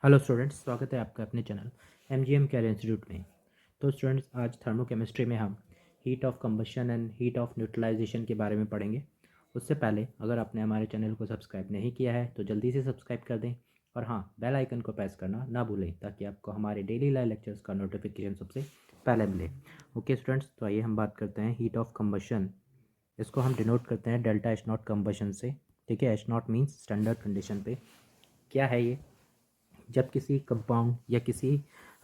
Hello students, स्वागत है आपका अपने चैनल एमजीएम कैरियर इंस्टीट्यूट में। तो स्टूडेंट्स, आज थर्मोकेमिस्ट्री में हम heat of combustion and heat of neutralization के बारे में पढ़ेंगे। उससे पहले अगर आपने हमारे चैनल को सब्सक्राइब नहीं किया है तो जल्दी से सब्सक्राइब कर दें और हाँ, बेल आइकन को प्रेस करना ना भूलें ताकि आपको हमारे डेली लाइव लेक्चर्स का नोटिफिकेशन सबसे पहले मिले। ओके स्टूडेंट्स, तो आइए हम बात करते हैं हीट ऑफ कंबशन। इसको हम डिनोट करते हैं डेल्टा एच नॉट कंबशन से। ठीक है, H not means standard condition पे। क्या है ये? जब किसी कंपाउंड या किसी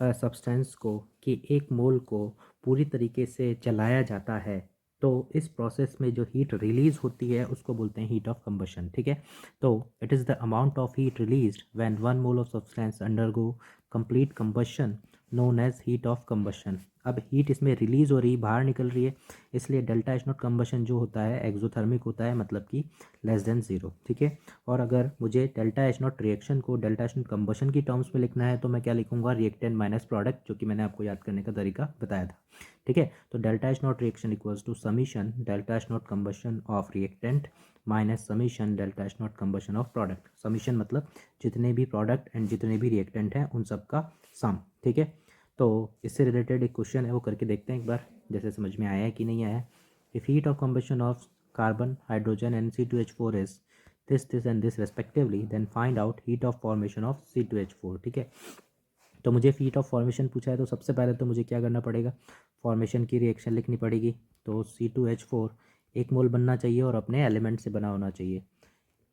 सब्सटेंस को कि एक मोल को पूरी तरीके से जलाया जाता है तो इस प्रोसेस में जो हीट रिलीज होती है उसको बोलते हैं हीट ऑफ कंबशन। ठीक है, तो it is the amount of heat released when one mole of substance undergo complete combustion known as heat of combustion. अब हीट इसमें रिलीज हो रही, बाहर निकल रही है, इसलिए डेल्टा एच नॉट कंबशन जो होता है एक्सोथर्मिक होता है, मतलब कि लेस देन ज़ीरो। ठीक है, और अगर मुझे डेल्टा एच नॉट रिएक्शन को डेल्टा एच नॉट कंबशन की टर्म्स में लिखना है तो मैं क्या लिखूंगा? रिएक्टेंट माइनस प्रोडक्ट, जो कि मैंने आपको याद करने का तरीका बताया था। ठीक है, तो delta H naught reaction equals to summation delta H naught combustion of reactant minus summation delta H naught combustion of product. Summation मतलब जितने भी प्रोडक्ट एंड जितने भी रिएक्टेंट हैं उन सब का सम। ठीक है, तो इससे रिलेटेड एक क्वेश्चन है, वो करके देखते हैं एक बार, जैसे समझ में आया है कि नहीं आया है। If heat of combustion of carbon, hydrogen and C2H4 is this and this respectively, then find out heat of formation of C2H4। ठीक है, तो मुझे हीट ऑफ फॉर्मेशन पूछा है तो सबसे पहले तो मुझे क्या करना पड़ेगा? फॉर्मेशन की रिएक्शन लिखनी पड़ेगी। तो C2H4 एक मोल बनना चाहिए और अपने एलिमेंट से बना होना चाहिए।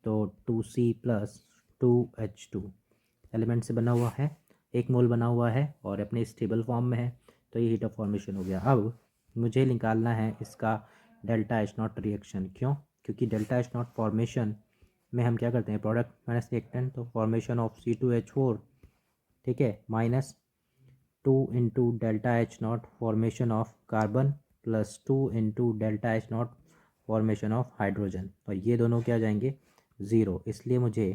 तो 2C प्लस 2H2 एलिमेंट से बना हुआ है, एक मोल बना हुआ है और अपने स्टेबल फॉर्म में है, तो ये हीट ऑफ फॉर्मेशन हो गया। अब मुझे निकालना है इसका डेल्टा एच नॉट रिएक्शन। क्यों? क्योंकि डेल्टा एच नॉट फॉर्मेशन में हम क्या करते हैं? प्रोडक्ट माइनस रिएक्टेंट, तो फॉर्मेशन ऑफ C2H4, ठीक है, minus 2 delta H not formation of carbon plus 2 delta H not formation of hydrogen, और ये दोनों क्या जाएंगे? ज़ीरो। इसलिए मुझे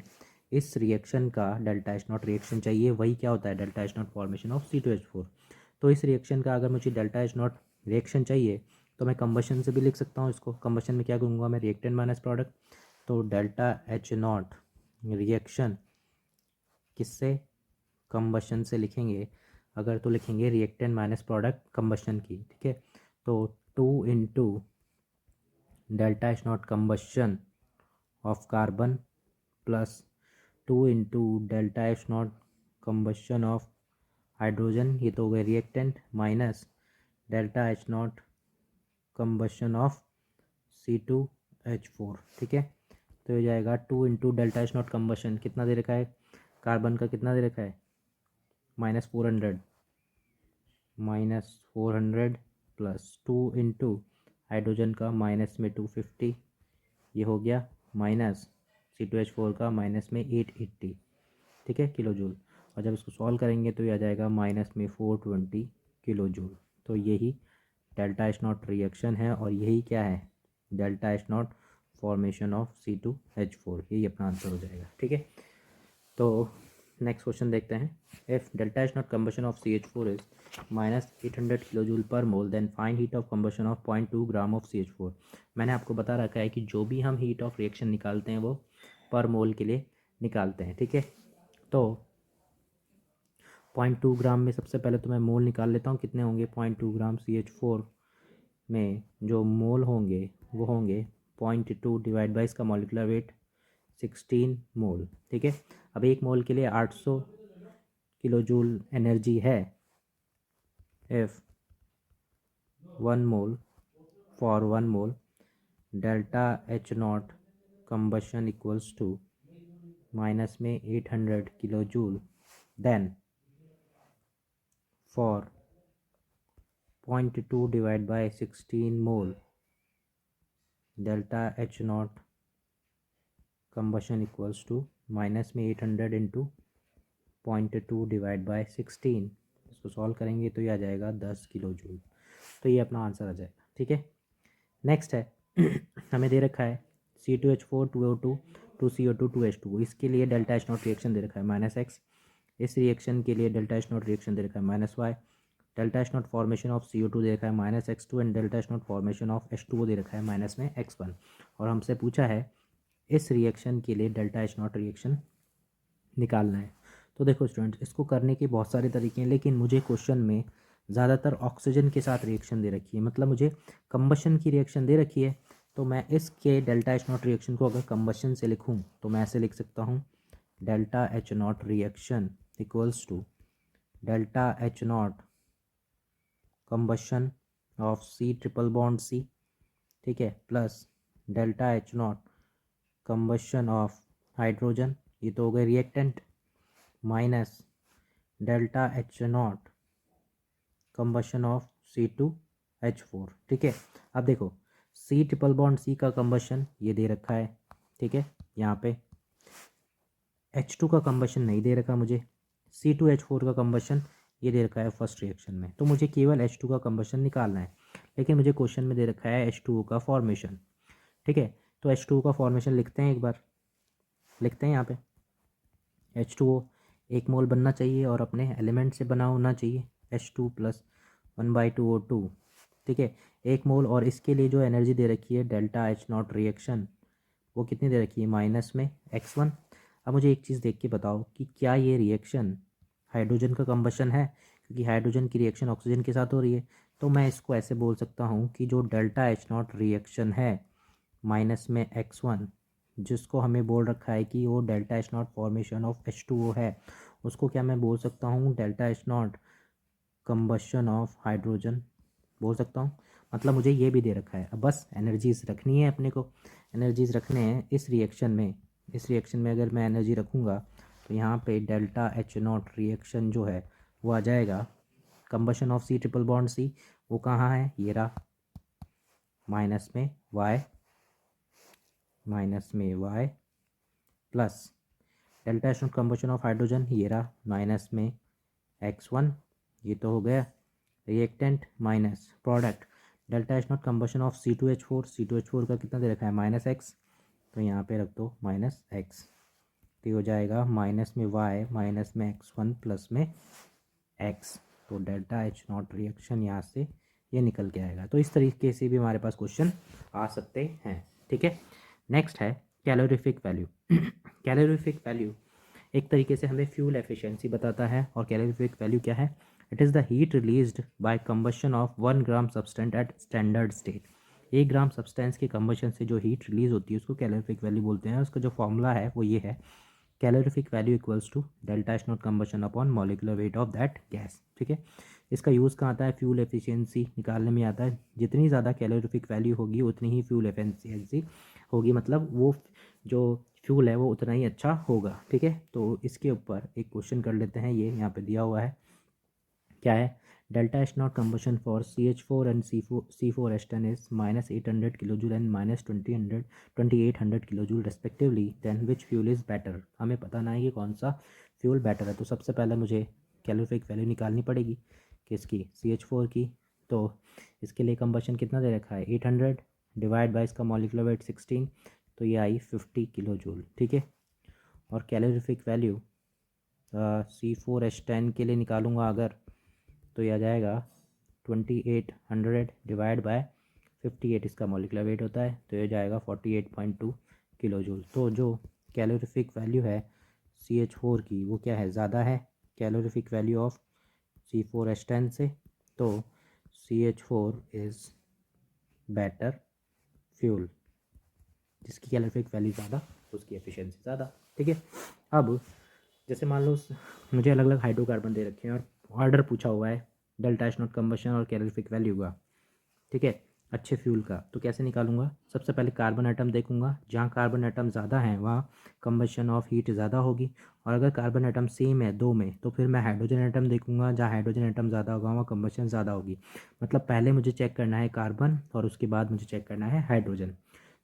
इस रिएक्शन का डेल्टा एच नॉट रिएक्शन चाहिए, वही क्या होता है? Delta H not formation of C2H4। तो इस रिएक्शन का अगर मुझे डेल्टा एच नॉट रिएक्शन चाहिए तो मैं कंबशन से भी लिख सकता हूँ इसको। कंबशन में क्या करूँगा मैं? Reactant minus product. तो डेल्टा एच नॉट रिएक्शन किससे? कंबशन से लिखेंगे अगर, तो लिखेंगे रिएक्टेंट माइनस प्रोडक्ट कंबशन की। ठीक है, तो 2 delta H naught combustion of carbon plus 2 delta H naught combustion of hydrogen, ये तो हो गए reactant, minus delta H naught combustion of C2H4। ठीक है, तो ये जाएगा 2 डेल्टा एच नॉट कंबशन, कितना दे रखा है? कार्बन का कितना दे रखा है? -400, -400 प्लस 2 हाइड्रोजन का माइनस में 250, ये हो गया, माइनस C2H4 का माइनस में 880। ठीक है, किलो जूल। और जब इसको सॉल्व करेंगे तो ये आ जाएगा माइनस में 420 किलो जूल। तो यही डेल्टा एच नॉट रिएक्शन है और यही क्या है? Delta H not formation of C2H4, यही अपना आंसर हो जाएगा। ठीक है, तो नेक्स्ट क्वेश्चन देखते हैं। If delta H naught combustion of CH4 is -800 kilo joule per mole, then find heat of combustion of 0.2 gram of CH4। मैंने आपको बता रखा है कि जो भी हम हीट ऑफ रिएक्शन निकालते हैं वो पर मोल के लिए निकालते हैं। ठीक है, तो 0.2 ग्राम में सबसे पहले तो मैं मोल निकाल लेता हूँ, कितने होंगे? 0.2 ग्राम CH4 में जो मोल होंगे वो होंगे 0.2 डिवाइड बाई इसका मॉलिकुलर वेट 16 मोल। ठीक है, अब एक मोल के लिए 800 किलो जूल एनर्जी है। If 1 mole, for 1 mole delta H naught combustion equals to minus में 800 kilo joule, then for 0.2 divide by 16 mole delta H naught combustion equals to minus में 800 into 0.2 divide by 16। इसको solve करेंगे तो ये आ जाएगा 10 kilo joule. तो ये अपना आंसर आ जाएगा। ठीक है, नेक्स्ट है हमें दे रखा है C2H4 2O2 2CO2 2H2। इसके लिए डेल्टा एच नॉट रिएक्शन दे रखा है -x। इस रिएक्शन के लिए डेल्टा एच नॉट रिएक्शन दे रखा है -y। Delta H not formation of CO2 दे रखा है -x2 and delta H not formation of H2O दे रखा है माइनस में x1। और हमसे पूछा है इस रिएक्शन के लिए डेल्टा एच नॉट रिएक्शन निकालना है। तो देखो स्टूडेंट, इसको करने के बहुत सारे तरीके हैं, लेकिन मुझे क्वेश्चन में ज़्यादातर ऑक्सीजन के साथ रिएक्शन दे रखी है, मतलब मुझे कंबशन की रिएक्शन दे रखी है। तो मैं इसके डेल्टा एच नॉट रिएक्शन को अगर कंबशन से लिखूँ तो मैं ऐसे लिख सकता हूँ, delta H naught reaction equals to delta H naught combustion of C triple bond C, ठीक है, plus delta H naught combustion of hydrogen, ये तो हो गए reactant, minus delta H naught combustion of C2H4, ठीक है। अब देखो सी ट्रिपल बॉन्ड सी का कंबशन ये दे रखा है, ठीक है, यहाँ पे H2 का कंबशन नहीं दे रखा मुझे, C2H4 का कंबशन ये दे रखा है फर्स्ट रिएक्शन में, तो मुझे केवल H2 का कंबशन निकालना है, लेकिन मुझे क्वेश्चन में दे रखा है H2O का फॉर्मेशन, ठीक है। तो H2O का फॉर्मेशन लिखते हैं, एक बार लिखते हैं यहाँ पे, H2O 1 मोल बनना चाहिए और अपने एलिमेंट से बना होना चाहिए, H2 + 1/2 O2, ठीक है, 1 मोल। और इसके लिए जो एनर्जी दे रखी है डेल्टा एच नॉट रिएक्शन, वो कितनी दे रखी है, माइनस में x1। अब मुझे एक चीज़ देख के बताओ कि क्या ये रिएक्शन हाइड्रोजन का कंबशन है, क्योंकि हाइड्रोजन की रिएक्शन ऑक्सीजन के साथ हो रही है। तो मैं इसको ऐसे बोल सकता हूँ कि जो डेल्टा एच नॉट रिएक्शन है माइनस में x1, जिसको हमें बोल रखा है कि वो delta H not formation of H2O है, उसको क्या मैं बोल सकता हूँ, delta H naught combustion of hydrogen बोल सकता हूँ। मतलब मुझे ये भी दे रखा है, अब बस एनर्जीज रखनी है अपने को, एनर्जीज रखने हैं इस रिएक्शन में। इस रिएक्शन में अगर मैं एनर्जी रखूँगा तो यहाँ पे डेल्टा एच नॉट रिएक्शन जो है वो आ जाएगा combustion of C triple bond C, वो कहाँ है, ये रहा, माइनस में y, plus delta H naught combustion of hydrogen, ये रहा, माइनस में x1, ये तो हो गया reactant, minus product delta H naught combustion of C2H4 का कितना दे रखा है, -x, तो यहाँ पे रख दो -x, तो हो जाएगा माइनस में y माइनस में x1 प्लस में x, तो डेल्टा एच नॉट रिएक्शन यहाँ से ये निकल के आएगा। तो इस तरीके से भी हमारे पास क्वेश्चन आ सकते हैं, ठीक है। नेक्स्ट है कैलोरीफिक वैल्यू। कैलोरीफिक वैल्यू एक तरीके से हमें फ्यूल एफिशिएंसी बताता है, और कैलोरीफिक वैल्यू क्या है, it is the heat released by combustion of 1 gram substance eight standard state. 1 gram substance के कंबशन से जो हीट रिलीज होती है उसको कैलोरीफिक वैल्यू बोलते हैं। उसका जो फॉर्मूला है वो ये है, calorific value equals to delta H naught combustion upon molecular weight of that gas, ठीक है। इसका यूज़ कहाँ आता है, फ्यूल एफिशिएंसी निकालने में आता है। जितनी ज़्यादा कैलोरीफिक वैल्यू होगी उतनी ही फ्यूल एफिशिएंसी होगी, मतलब वो जो फ्यूल है वो उतना ही अच्छा होगा, ठीक है। तो इसके ऊपर एक क्वेश्चन कर लेते हैं, ये यहाँ पे दिया हुआ है, क्या है, delta H naught combustion for CH4 and C4H10 is -800 kilo joule and -2800 kilo joule respectively, then which fuel is better. हमें पता ना है कि कौन सा फ्यूल बेटर है, तो सबसे पहले मुझे कैलोरीफिक वैल्यू निकालनी पड़ेगी किसकी, CH4 की। तो इसके लिए कंबशन कितना दे रखा है, 800 डिवाइड बाई इसका मॉलिक्यूलर वेट 16, तो ये आई 50 किलो जूल, ठीक है। और कैलोरीफिक वैल्यू C4H10 के लिए निकालूंगा अगर, तो ये आ जाएगा 2800 डिवाइड बाय 58, इसका मॉलिक्यूलर वेट होता है, तो ये जाएगा 48.2 किलो जूल। तो जो कैलोरीफिक वैल्यू है CH4 की वो क्या है, ज़्यादा है कैलोरीफिक वैल्यू ऑफ C4H10 से, तो CH4 इज़ बेटर फ्यूल, जिसकी कैलोरीफिक वैल्यू ज़्यादा उसकी एफिशिएंसी ज़्यादा, ठीक है। अब जैसे मान लो मुझे अलग अलग हाइड्रोकार्बन दे रखे हैं और ऑर्डर पूछा हुआ है डेल्टा एच नॉट कंबशन और कैलोरीफिक वैल्यू का, ठीक है, अच्छे फ्यूल का, तो कैसे निकालूंगा, सबसे पहले कार्बन आइटम देखूंगा, जहाँ कार्बन आइटम ज़्यादा है वहाँ कंबशन ऑफ हीट ज़्यादा होगी, और अगर कार्बन आइटम सेम है दो में तो फिर मैं हाइड्रोजन आइटम देखूंगा, जहाँ हाइड्रोजन आइटम ज़्यादा होगा वहाँ कंबशन ज़्यादा होगी। मतलब पहले मुझे चेक करना है कार्बन और उसके बाद मुझे चेक करना है हाइड्रोजन।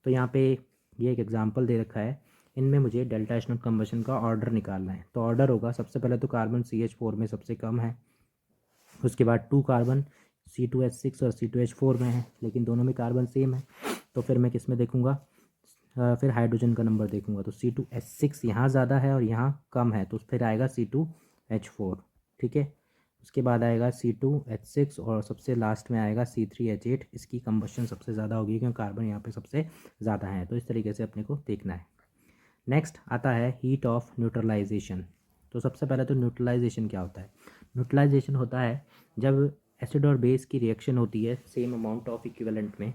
तो यहाँ पे ये एक एग्जाम्पल दे रखा है, इनमें मुझे डेल्टा एच नॉट कंबशन का ऑर्डर निकालना है। तो ऑर्डर होगा, सबसे पहले तो कार्बन CH4 में सबसे कम है, उसके बाद 2 कार्बन C2H6 और C2H4 में है, लेकिन दोनों में कार्बन सेम है, तो फिर मैं किस में देखूंगा, फिर हाइड्रोजन का नंबर देखूंगा, तो C2H6 यहाँ ज़्यादा है और यहाँ कम है, तो फिर आएगा C2H4, ठीक है। उसके बाद आएगा C2H6 और सबसे लास्ट में आएगा C3H8, इसकी कंबशन सबसे ज़्यादा होगी क्योंकि कार्बन यहाँ पे सबसे ज़्यादा है। तो इस तरीके से अपने को देखना है। नेक्स्ट आता है हीट ऑफ न्यूट्रलाइजेशन। तो सबसे पहले तो न्यूट्रलाइजेशन क्या होता है? न्यूट्रलाइजेशन होता है जब एसिड और बेस की रिएक्शन होती है सेम अमाउंट ऑफ इक्विवेलेंट में,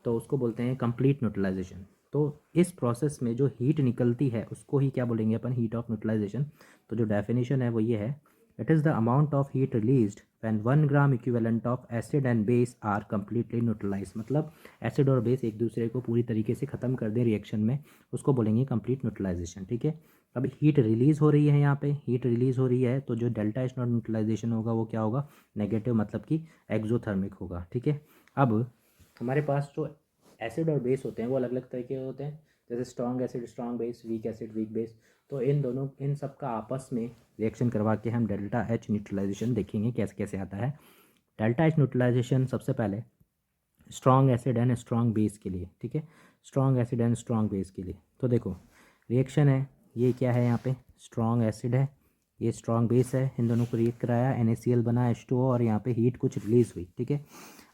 तो उसको बोलते हैं कंप्लीट न्यूट्रलाइजेशन। तो इस प्रोसेस में जो हीट निकलती है उसको ही क्या बोलेंगे अपन? Heat of neutralisation. तो जो डेफिनेशन है वो ये है, it is the amount of heat released when 1 gram equivalent of acid and base are completely neutralize. मतलब एसिड और बेस एक दूसरे को पूरी तरीके से ख़त्म कर दे रिएक्शन में, उसको बोलेंगे कंप्लीट न्यूट्रलाइजेशन। ठीक है, अब हीट रिलीज़ हो रही है, यहाँ पे हीट रिलीज़ हो रही है, तो जो डेल्टा एच नॉट न्यूट्रलाइजेशन होगा वो क्या होगा? नेगेटिव, मतलब कि एक्सोथर्मिक होगा। ठीक है, अब हमारे पास जो एसिड और बेस होते हैं वो अलग अलग तरह के होते हैं, जैसे strong acid strong base, weak acid weak base. तो इन सब का आपस में रिएक्शन करवा के हम डेल्टा एच न्यूट्रलाइजेशन देखेंगे कैसे कैसे आता है। डेल्टा एच न्यूट्रलाइजेशन सबसे पहले strong acid and strong base के लिए। ठीक है, strong acid and strong base के लिए तो देखो रिएक्शन है, ये क्या है? यहाँ पे स्ट्रॉन्ग एसिड है, ये स्ट्रॉन्ग बेस है, इन दोनों को रिएक्ट कराया, NaCl बना H2O, और यहाँ पे हीट कुछ रिलीज़ हुई। ठीक है,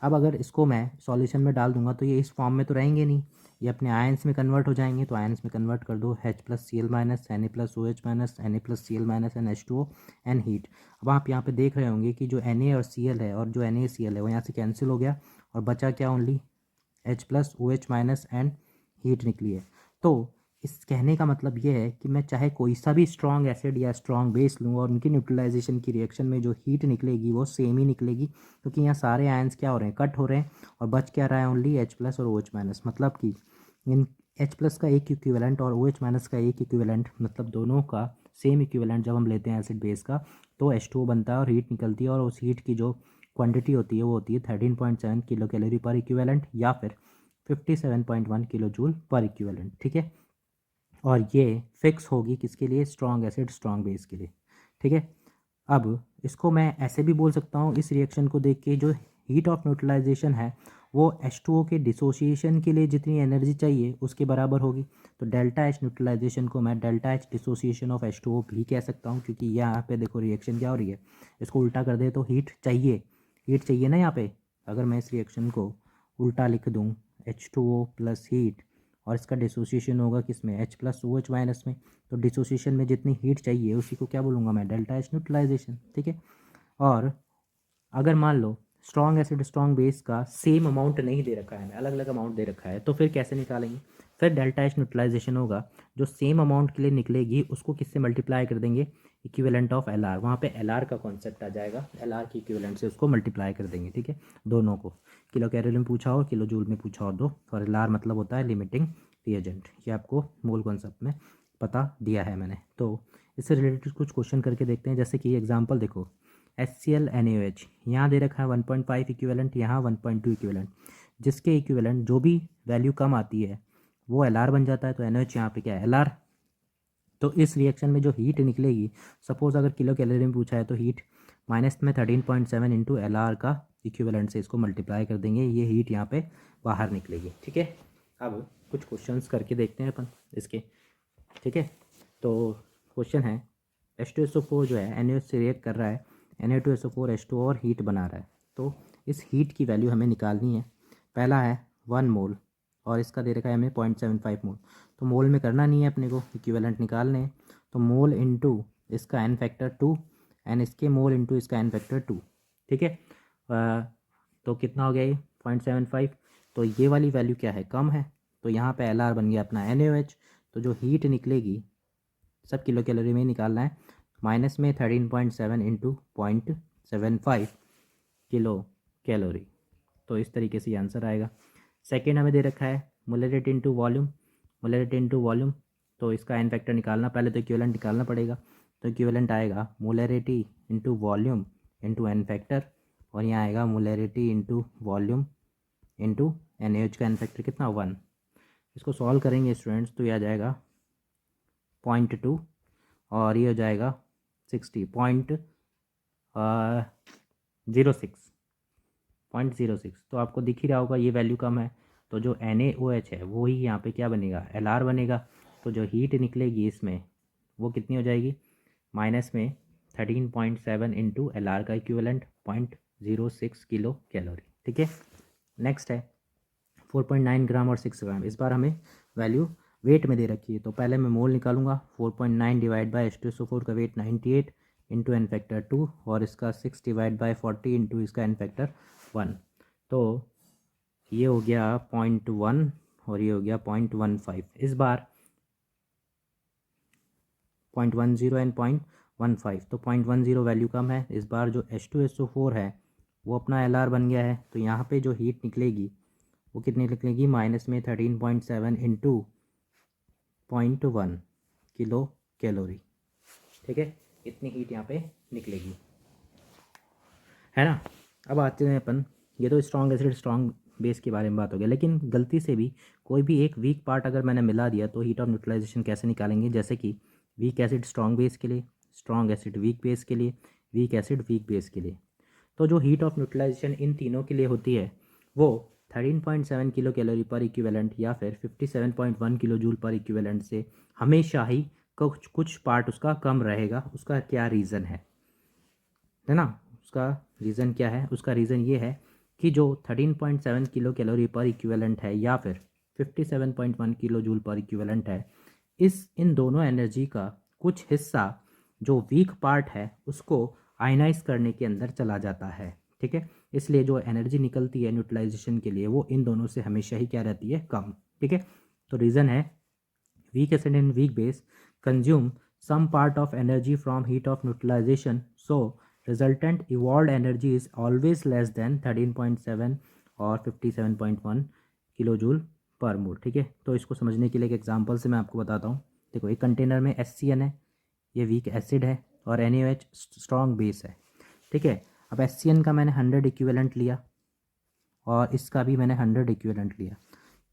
अब अगर इसको मैं सॉल्यूशन में डाल दूंगा तो ये इस फॉर्म में तो रहेंगे नहीं, ये अपने आयंस में कन्वर्ट हो जाएंगे। तो आयंस में कन्वर्ट कर दो, H+Cl minus, Na+OH minus, Na+Cl minus and H2O and heat. अब आप यहाँ पे देख रहे होंगे कि जो Na और Cl है और जो NaCl है वो यहाँ से कैंसिल हो गया और बचा क्या? Only H+OH minus and heat निकली है। तो इस कहने का मतलब ये है कि मैं चाहे कोई सा भी स्ट्रॉन्ग एसिड या स्ट्रॉन्ग बेस लूँ और उनकी न्यूट्रलाइजेशन की रिएक्शन में जो हीट निकलेगी वो सेम ही निकलेगी, क्योंकि यहाँ सारे आयंस क्या हो रहे हैं? कट हो रहे हैं, और बच क्या रहा है? ओनली H+ और OH माइनस। मतलब कि इन H+ का एक इक्विवेलेंट और OH माइनस का एक इक्विवेलेंट, मतलब दोनों का सेम इक्विवेलेंट जब हम लेते हैं एसिड बेस का, तो H2O बनता है और हीट निकलती है, और उस हीट की जो क्वांटिटी होती है वो होती है 13.7 किलो कैलोरी पर इक्विवेलेंट या फिर 57.1 किलो जूल पर इक्विवेलेंट। ठीक है, और ये फिक्स होगी किसके लिए? स्ट्रॉन्ग एसिड स्ट्रॉन्ग बेस के लिए। ठीक है, अब इसको मैं ऐसे भी बोल सकता हूँ, इस रिएक्शन को देख के जो हीट ऑफ न्यूट्रलाइजेशन है वो H2O के डिसोसिएशन के लिए जितनी एनर्जी चाहिए उसके बराबर होगी। तो डेल्टा एच न्यूट्रलाइजेशन को मैं delta H dissociation of H2O भी कह सकता हूँ, क्योंकि यहाँ पे देखो रिएक्शन क्या हो रही है, इसको उल्टा कर दे तो हीट चाहिए ना यहाँ पे। अगर मैं इस रिएक्शन को उल्टा लिख दूँ, H2O प्लस हीट, और इसका डिसोसिएशन होगा किस में? H+OH माइनस में। तो डिसोसिएशन में जितनी हीट चाहिए उसी को क्या बोलूँगा मैं? Delta H neutralization. ठीक है, और अगर मान लो स्ट्रॉन्ग एसिड स्ट्रॉन्ग बेस का सेम अमाउंट नहीं दे रखा है हमें, अलग अलग अमाउंट दे रखा है, तो फिर कैसे निकालेंगे? फिर डेल्टा एच न्यूट्रलाइजेशन होगा, जो सेम अमाउंट के लिए निकलेगी उसको किससे मल्टीप्लाई कर देंगे? Equivalent of LR। वहाँ पे LR का कॉन्सेप्ट आ जाएगा, LR की इक्विवेलेंट से उसको मल्टीप्लाई कर देंगे। ठीक है, दोनों को, किलो कैलोरी में पूछा हो, किलो जूल में पूछा हो दो, और LR मतलब होता है लिमिटिंग रिएजेंट। ये आपको मोल कॉन्सेप्ट में पता दिया है मैंने। तो इससे रिलेटेड कुछ क्वेश्चन करके देखते हैं, जैसे कि एग्जाम्पल देखो, HCl NaOH यहाँ दे रखा है 1.5 इक्विवेलेंट, यहाँ 1.2 इक्विवेलेंट, जिसके इक्विवेलेंट जो भी वैल्यू कम आती है वो LR बन जाता है। तो NaOH यहाँ पे क्या है? LR। तो इस रिएक्शन में जो हीट निकलेगी, सपोज अगर किलो कैलोरी में पूछा है तो हीट माइनस में 13.7 इंटू LR का इक्विवेलेंट से इसको मल्टीप्लाई कर देंगे, ये हीट यहाँ पे बाहर निकलेगी। ठीक है, अब कुछ क्वेश्चंस करके देखते हैं अपन इसके। ठीक है, तो क्वेश्चन है H2SO4 जो है NaOH से रिएक्ट कर रहा है, Na2SO4 H2O और हीट बना रहा है। तो इस हीट की वैल्यू हमें निकालनी है। पहला है 1 मोल और इसका दे रखा है हमें 0.75 मोल। तो मोल में करना नहीं है अपने को, इक्विवेलेंट निकालने हैं। तो मोल इंटू इसका n फैक्टर 2 एंड इसके मोल इंटू इसका n फैक्टर 2। ठीक है, तो कितना हो गया ये? 0.75। तो ये वाली वैल्यू क्या है? कम है, तो यहाँ पे LR बन गया अपना NaOH। तो जो हीट निकलेगी सब किलो कैलोरी में ही निकालना है, माइनस में 13.7 इंटू 0.75 किलो कैलोरी। तो इस तरीके से आंसर आएगा। सेकेंड हमें दे रखा है molarity into volume, molarity into volume. तो इसका एन फैक्टर निकालना, पहले तो इक्विवेलेंट निकालना पड़ेगा। तो इक्विवेलेंट आएगा molarity into volume into N factor, और यहाँ आएगा molarity into volume into NaOH का एन फैक्टर कितना? 1। इसको सॉल्व करेंगे स्टूडेंट्स तो ये आ जाएगा 0.2 और ये हो जाएगा 0.06। तो आपको दिख ही रहा होगा ये वैल्यू कम है, तो जो NaOH है वो ही यहाँ पे क्या बनेगा? LR बनेगा। तो जो हीट निकलेगी इसमें वो कितनी हो जाएगी? माइनस में 13.7 इंटू LR का इक्विवेलेंट 0.06 किलो कैलोरी। ठीक है, नेक्स्ट है 4.9 ग्राम और 6 ग्राम। इस बार हमें वैल्यू वेट में दे रखी है। तो पहले मैं मोल निकालूंगा, 4.9 डिवाइड बाई H2SO4 का वेट 98 इंटू एन फैक्टर 2 और इसका 6 डिवाइड बाई 40 इंटू इसका एन फैक्टर 1। तो ये हो गया 0.1 और ये हो गया 0.15। इस बार 0.10 एंड 0.15, तो 0.10 वैल्यू कम है। इस बार जो H2SO4 है वो अपना LR बन गया है, तो यहाँ पे जो हीट निकलेगी वो कितनी निकलेगी, माइनस में 13.7 इंटू 0.1 किलो कैलोरी। ठीक है, इतनी हीट यहाँ पे निकलेगी, है ना। अब आते हैं अपन, ये तो स्ट्रॉन्ग एसिड स्ट्रॉन्ग बेस के बारे में बात हो गया, लेकिन गलती से भी कोई भी एक वीक पार्ट अगर मैंने मिला दिया तो हीट ऑफ न्यूट्रलाइजेशन कैसे निकालेंगे। जैसे कि वीक एसिड स्ट्रॉन्ग बेस के लिए, स्ट्रॉन्ग एसिड वीक बेस के लिए, वीक एसिड वीक बेस के लिए। तो जो हीट ऑफ न्यूट्रलाइजेशन इन तीनों के लिए होती है वो 13.7 किलो कैलोरी पर इक्विवेलेंट या फिर 57.1 किलो जूल पर इक्विवेलेंट से हमेशा ही कुछ पार्ट उसका कम रहेगा। उसका क्या रीज़न है ना, उसका रीज़न क्या है, उसका रीज़न ये है कि जो 13.7 किलो कैलोरी पर इक्विवेलेंट है या फिर 57.1 किलो जूल पर इक्विवेलेंट है, इन दोनों एनर्जी का कुछ हिस्सा जो वीक पार्ट है उसको आयनाइज करने के अंदर चला जाता है। ठीक है, इसलिए जो एनर्जी निकलती है न्यूट्रलाइजेशन के लिए वो इन दोनों से हमेशा ही क्या रहती है, कम। ठीक है, तो रीज़न है weak acid and weak base consume some part of energy from heat of neutralization, so resultant evolved energy is always less than 13.7 और 57.1 किलो जूल पर मोल। ठीक है, तो इसको समझने के लिए एक एग्जांपल से मैं आपको बताता हूँ। देखो, एक कंटेनर में HCN है, ये वीक एसिड है, और NaOH स्ट्रॉन्ग बेस है। ठीक है, अब HCN का मैंने 100 इक्विवेलेंट लिया और इसका भी मैंने 100 इक्विवेलेंट लिया।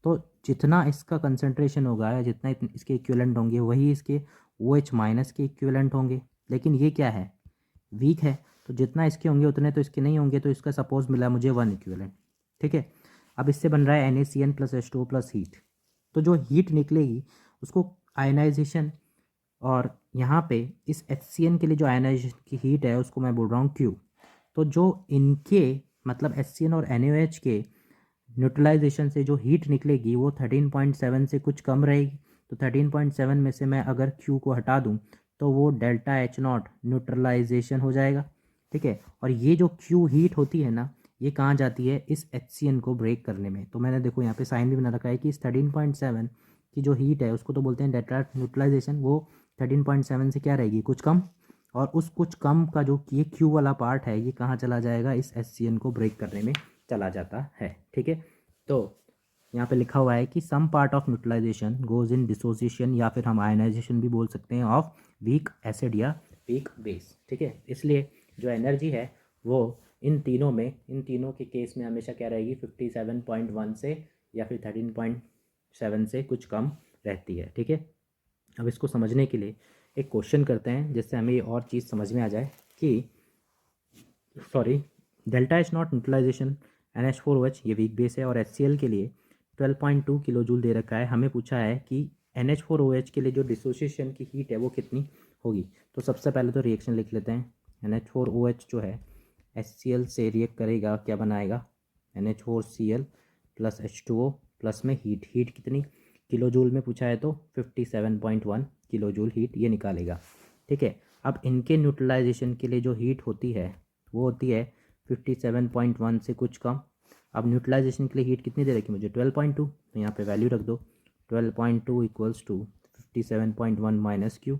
तो जितना इसका कंसंट्रेशन होगा या जितना इसके इक्विवेलेंट होंगे वही इसके OH माइनस के इक्विवेलेंट होंगे। लेकिन ये क्या है, वीक है, तो जितना इसके होंगे उतने तो इसके नहीं होंगे। तो इसका सपोज मिला मुझे 1 इक्विवेलेंट। ठीक है, अब इससे बन रहा है NaCN plus H2O plus heat. तो जो हीट निकलेगी उसको आयनाइजेशन, और यहाँ पे इस HCN के लिए जो आयनाइजेशन की हीट है उसको मैं बोल रहा हूँ Q। तो जो इनके मतलब HCN और NaOH के न्यूट्रलाइजेशन से जो हीट निकलेगी वो 13.7 से कुछ कम रहेगी। तो 13.7 में से मैं अगर Q को हटा दूं तो वो डेल्टा H0 न्यूट्रलाइजेशन हो जाएगा। ठीक है, और ये जो Q हीट होती है ना, ये कहाँ जाती है, इस HCN को ब्रेक करने में। तो मैंने देखो यहाँ पे साइन भी बना रखा है कि इस 13.7 की जो हीट है उसको तो बोलते हैं डेल्टा न्यूट्रलाइजेशन, वो 13.7 से क्या रहेगी, कुछ कम। और उस कुछ कम का जो ये Q वाला पार्ट है ये कहाँ चला जाएगा, इस HCN को ब्रेक करने में चला जाता है। ठीक है, तो यहाँ पे लिखा हुआ है कि some part of neutralization goes in dissociation, या फिर हम आयनाइजेशन भी बोल सकते हैं, ऑफ वीक एसिड या वीक बेस। ठीक है, इसलिए जो एनर्जी है वो इन तीनों के केस में हमेशा क्या रहेगी, 57.1 से या फिर 13.7 से कुछ कम रहती है। ठीक है, अब इसको समझने के लिए एक क्वेश्चन करते हैं जिससे हमें ये और चीज़ समझ में आ जाए कि delta H naught neutralisation NH4OH ये वीक बेस है, और HCl के लिए 12.2 किलो जूल दे रखा है। हमें पूछा है कि NH4OH के लिए जो डिसोसिएशन की हीट है वो कितनी होगी। तो सबसे पहले तो रिएक्शन लिख लेते हैं। NH4OH जो है HCl से रिएक्ट करेगा, क्या बनाएगा, NH4Cl प्लस H2O प्लस में हीट कितनी किलो जूल में पूछा है, तो 57.1 किलो जूल हीट ये निकालेगा। ठीक है, अब इनके न्यूट्रलाइजेशन के लिए जो हीट होती है वो होती है 57.1 से कुछ कम। अब न्यूट्रलाइजेशन के लिए हीट कितनी दे रखी मुझे, 12.2, तो यहाँ पे वैल्यू रख दो, 12.2 इक्वल्स टू 57.1 माइनस Q।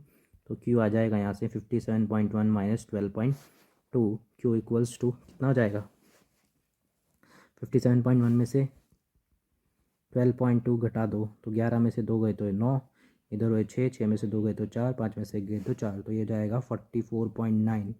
तो Q आ जाएगा यहाँ से 57.1 माइनस 12.2, Q इक्वल्स टू कितना हो जाएगा, 57.1 में से 12.2 घटा दो तो 11 में से 2 गए तो 9, इधर हुए 6 में से 2 गए तो 4, 5 में से 1 गए तो 4, तो ये जाएगा 44.9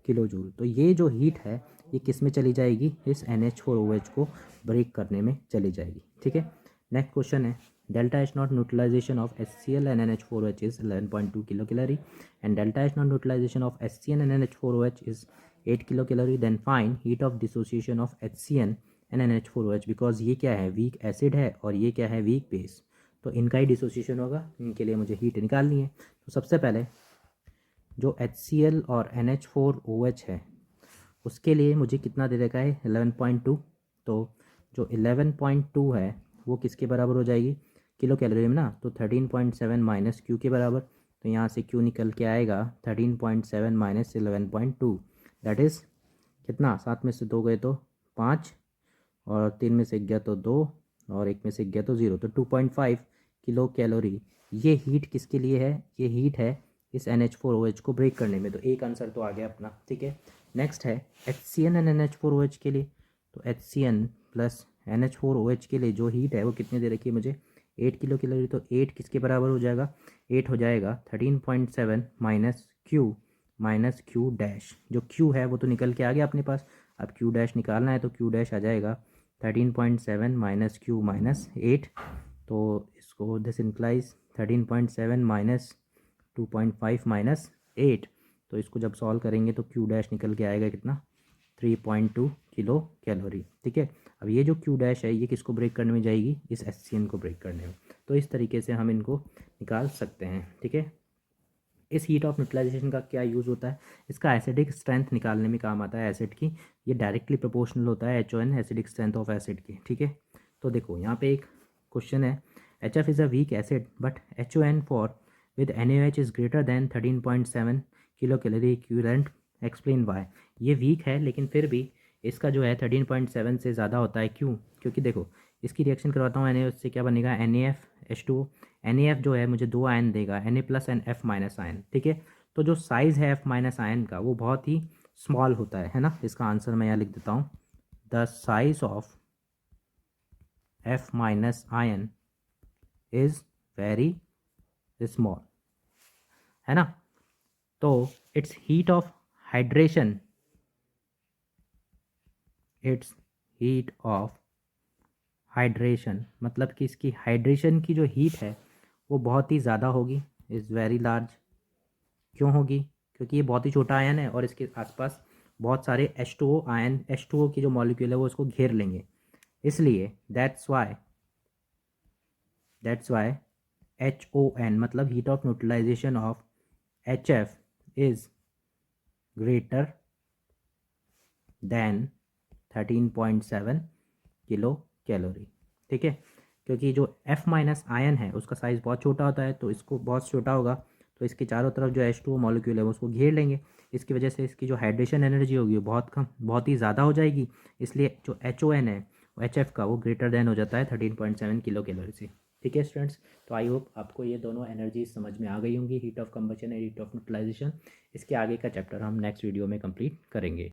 किलो जूल। तो ये जो हीट है ये किस में चली जाएगी, इस NH4OH को ब्रेक करने में चली जाएगी। ठीक है, नेक्स्ट क्वेश्चन है, delta H naught neutralization of HCl and NH4OH is 11.2 kilo calorie and delta H naught neutralization of HCN and NH4OH is 8 kilo calorie, then find heat of dissociation of HCN and NH4OH। Because ये क्या है, weak acid है और ये क्या है, weak base, तो इनका ही डिसोसिएशन होगा, इनके लिए मुझे हीट निकालनी है। तो सबसे पहले जो HCl और NH4OH है उसके लिए मुझे कितना दे रखा है, 11.2। तो जो 11.2 है वो किसके बराबर हो जाएगी, किलो कैलोरी में ना, तो 13.7 माइनस क्यू के बराबर, तो यहाँ से क्यू निकल के आएगा 13.7 माइनस 11.2, दैट इज़ कितना, 7 में से 2 गए तो 5, और 3 में से 1 गया तो 2, और 1 में से 1 गया तो 0, तो 2.5 किलो कैलोरी। ये हीट किसके लिए है, ये हीट है इस NH4OH को ब्रेक करने में। तो एक आंसर तो आ गया अपना, ठीक है। नेक्स्ट है HCN एंड NH4OH के लिए, तो HCN प्लस NH4OH के लिए जो हीट है वो कितनी दे रखी है मुझे, 8 किलो कैलोरी। तो 8 किसके बराबर हो जाएगा, 8 हो जाएगा 13.7 माइनस क्यू डैश, जो क्यू है वो तो निकल के आ गया अपने पास, अब क्यू डैश निकालना है, तो क्यू डैश आ जाएगा 13.7 माइनस क्यू माइनस 8, तो इसको दिस इंप्लाइज 13.7 माइनस 2.5 माइनस 8, तो इसको जब सॉल्व करेंगे तो क्यू डैश निकल के आएगा कितना, 3.2 किलो कैलोरी, ठीक है। अब ये जो क्यू डैश है ये किसको ब्रेक करने में जाएगी, इस HCN को ब्रेक करने में। तो इस तरीके से हम इनको निकाल सकते हैं, ठीक है। इस हीट ऑफ न्यूट्रलाइजेशन का क्या यूज़ होता है, इसका एसिडिक स्ट्रेंथ निकालने में काम आता है एसिड की, ये डायरेक्टली प्रोपोर्शनल होता है HON acidic strength of acid की, ठीक है। तो देखो यहाँ पे एक क्वेश्चन है, HF is a weak acid but HON for with NaOH is greater than 13.7 kilo calorie equivalent, explain why. ये वीक है लेकिन फिर भी इसका जो है 13.7 से ज़्यादा होता है, क्यों, क्योंकि देखो इसकी रिएक्शन करवाता हूँ NaOH से, क्या बनेगा NaFH2O, NaF जो है मुझे 2 आयन देगा, Na plus and F minus ion, ठीक है। तो जो साइज़ है F माइनस आयन का वो बहुत ही स्मॉल होता है ना। इसका आंसर मैं यहाँ लिख देता हूँ, the size of F minus ion is very small, है ना। तो it's heat of hydration, it's heat of hydration मतलब कि इसकी हाइड्रेशन की जो हीट है वो बहुत ही ज़्यादा होगी, इज़ वेरी लार्ज। क्यों होगी, क्योंकि ये बहुत ही छोटा आयन है और इसके आसपास बहुत सारे H2O आयन, H2O की जो मॉलिक्यूल है वो इसको घेर लेंगे, इसलिए दैट्स वाई HON मतलब heat of neutralization of HF is greater than 13.7 kilo calorie, ठीक है। क्योंकि जो F माइनस आयन है उसका साइज़ बहुत छोटा होता है, तो इसको बहुत छोटा होगा तो इसके चारों तरफ जो H2O मॉलिक्यूल है वो उसको घेर लेंगे, इसकी वजह से इसकी जो हाइड्रेशन एनर्जी होगी वो बहुत कम, बहुत ही ज़्यादा हो जाएगी, इसलिए जो HON है वो HF का वो ग्रेटर देन हो जाता है 13.7 किलो कैलोरी से, ठीक है स्टूडेंट्स। तो आई होप आपको ये दोनों एनर्जी समझ में आ गई होंगी, heat of combustion and heat of neutralization. इसके आगे का चैप्टर हम नेक्स्ट वीडियो में कंप्लीट करेंगे।